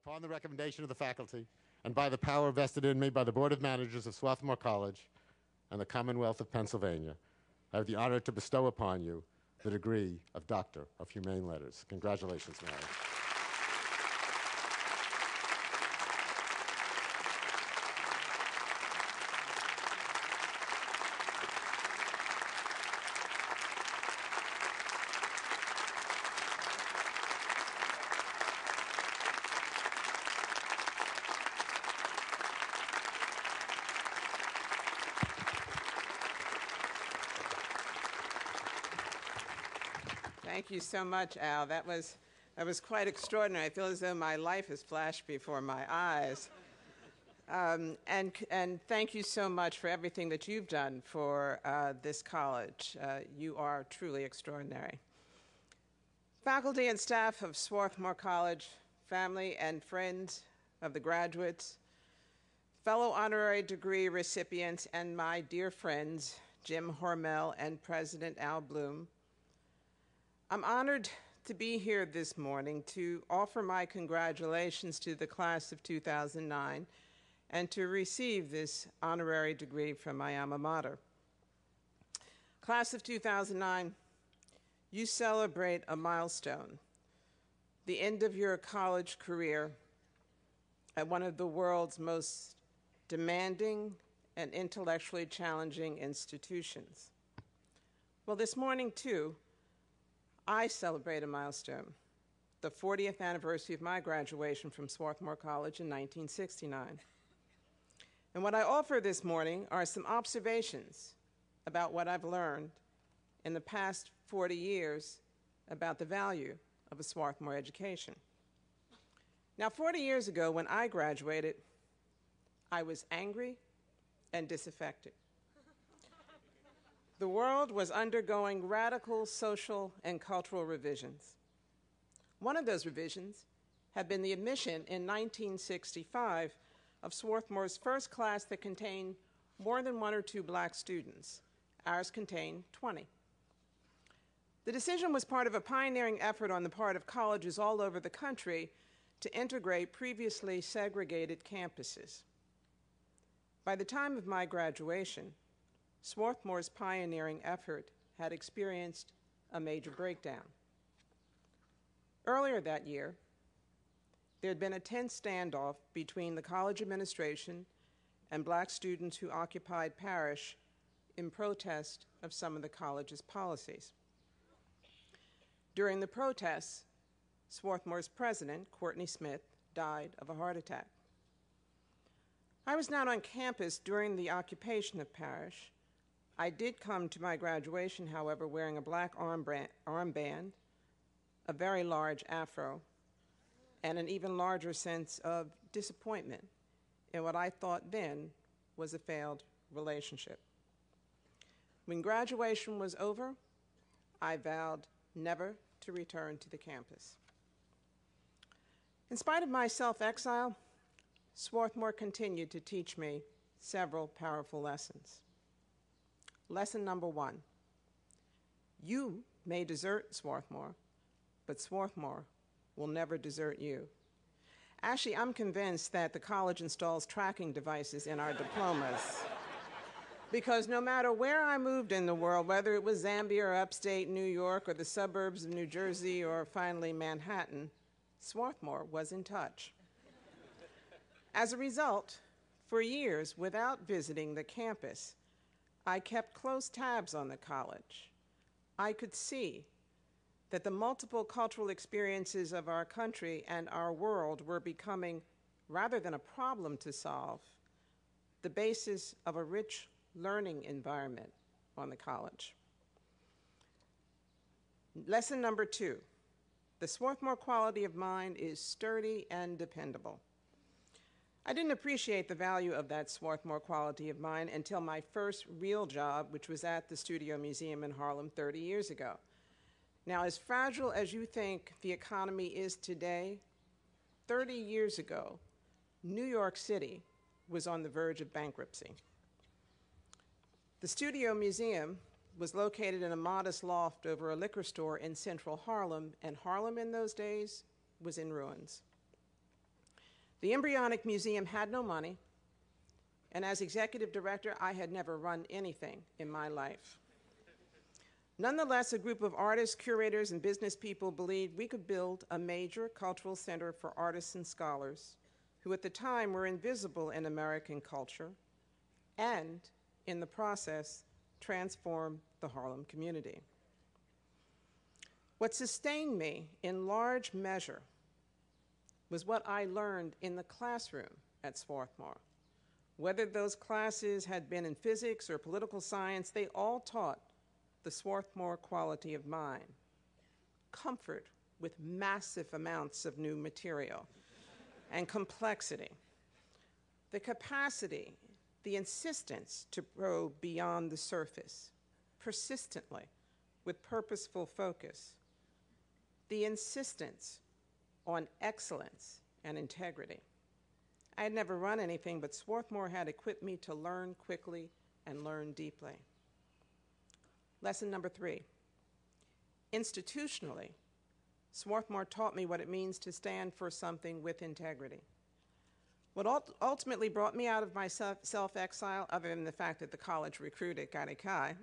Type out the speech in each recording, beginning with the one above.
Upon the recommendation of the faculty, and by the power vested in me by the Board of Managers of Swarthmore College and the Commonwealth of Pennsylvania, I have the honor to bestow upon you the degree of Doctor of Humane Letters. Congratulations, Mary. Thank you so much, Al. That was quite extraordinary. I feel as though my life has flashed before my eyes. And thank you so much for everything that you've done for this college. You are truly extraordinary. Faculty and staff of Swarthmore College, family and friends of the graduates, fellow honorary degree recipients, and my dear friends, Jim Hormel and President Al Bloom, I'm honored to be here this morning to offer my congratulations to the class of 2009 and to receive this honorary degree from my alma mater. Class of 2009, you celebrate a milestone, the end of your college career at one of the world's most demanding and intellectually challenging institutions. Well, this morning, too, I celebrate a milestone, the 40th anniversary of my graduation from Swarthmore College in 1969. And what I offer this morning are some observations about what I've learned in the past 40 years about the value of a Swarthmore education. Now, 40 years ago, when I graduated, I was angry and disaffected. The world was undergoing radical social and cultural revisions. One of those revisions had been the admission in 1965 of Swarthmore's first class that contained more than 1 or 2 black students. Ours contained 20. The decision was part of a pioneering effort on the part of colleges all over the country to integrate previously segregated campuses. By the time of my graduation, Swarthmore's pioneering effort had experienced a major breakdown. Earlier that year, there had been a tense standoff between the college administration and black students who occupied Parrish in protest of some of the college's policies. During the protests, Swarthmore's president, Courtney Smith, died of a heart attack. I was not on campus during the occupation of Parrish. I did come to my graduation, however, wearing a black armband, a very large afro, and an even larger sense of disappointment in what I thought then was a failed relationship. When graduation was over, I vowed never to return to the campus. In spite of my self-exile, Swarthmore continued to teach me several powerful lessons. Lesson number 1, you may desert Swarthmore, but Swarthmore will never desert you. Actually, I'm convinced that the college installs tracking devices in our diplomas because no matter where I moved in the world, whether it was Zambia or upstate New York or the suburbs of New Jersey or finally Manhattan, Swarthmore was in touch. As a result, for years, without visiting the campus, I kept close tabs on the college. I could see that the multiple cultural experiences of our country and our world were becoming, rather than a problem to solve, the basis of a rich learning environment on the college. Lesson number 2, the Swarthmore quality of mind is sturdy and dependable. I didn't appreciate the value of that Swarthmore quality of mind until my first real job, which was at the Studio Museum in Harlem 30 years ago. Now, as fragile as you think the economy is today, 30 years ago, New York City was on the verge of bankruptcy. The Studio Museum was located in a modest loft over a liquor store in central Harlem, and Harlem in those days was in ruins. The embryonic museum had no money, and as executive director, I had never run anything in my life. Nonetheless, a group of artists, curators, and business people believed we could build a major cultural center for artists and scholars who at the time were invisible in American culture, and in the process, transform the Harlem community. What sustained me in large measure was what I learned in the classroom at Swarthmore. Whether those classes had been in physics or political science, they all taught the Swarthmore quality of mind: comfort with massive amounts of new material and complexity, the capacity, the insistence to probe beyond the surface, persistently, with purposeful focus, the insistence on excellence and integrity. I had never run anything, but Swarthmore had equipped me to learn quickly and learn deeply. Lesson number 3. Institutionally, Swarthmore taught me what it means to stand for something with integrity. What ultimately brought me out of my self-exile, other than the fact that the college recruited Gary Kai,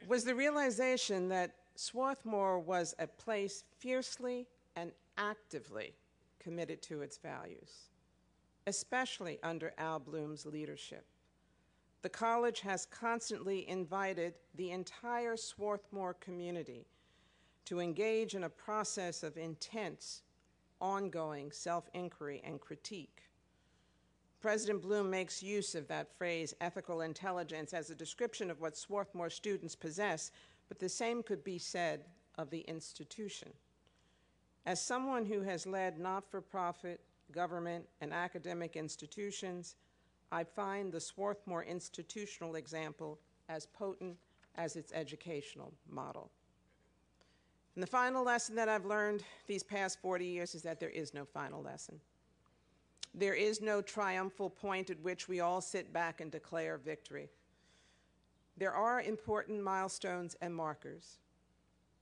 was the realization that Swarthmore was a place fiercely and actively committed to its values, especially under Al Bloom's leadership. The college has constantly invited the entire Swarthmore community to engage in a process of intense, ongoing self-inquiry and critique. President Bloom makes use of that phrase, ethical intelligence, as a description of what Swarthmore students possess, but the same could be said of the institution. As someone who has led not-for-profit, government, and academic institutions, I find the Swarthmore institutional example as potent as its educational model. And the final lesson that I've learned these past 40 years is that there is no final lesson. There is no triumphal point at which we all sit back and declare victory. There are important milestones and markers.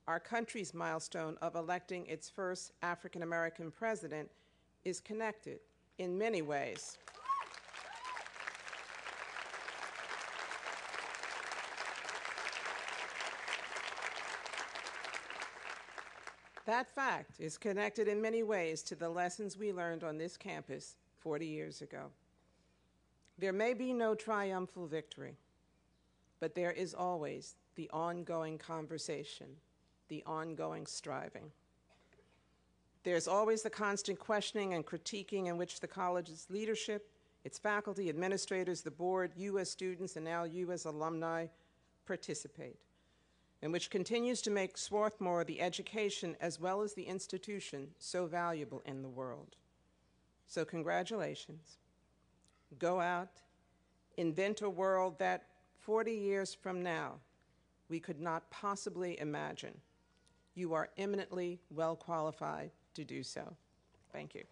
Our country's milestone of electing its first African-American president is connected in many ways. That fact is connected in many ways to the lessons we learned on this campus 40 years ago. There may be no triumphal victory, but there is always the ongoing conversation, the ongoing striving. There's always the constant questioning and critiquing in which the college's leadership, its faculty, administrators, the board, you as students, and now you as alumni participate, and which continues to make Swarthmore, the education as well as the institution, so valuable in the world. So congratulations. Go out, invent a world that 40 years from now we could not possibly imagine. You are eminently well qualified to do so. Thank you.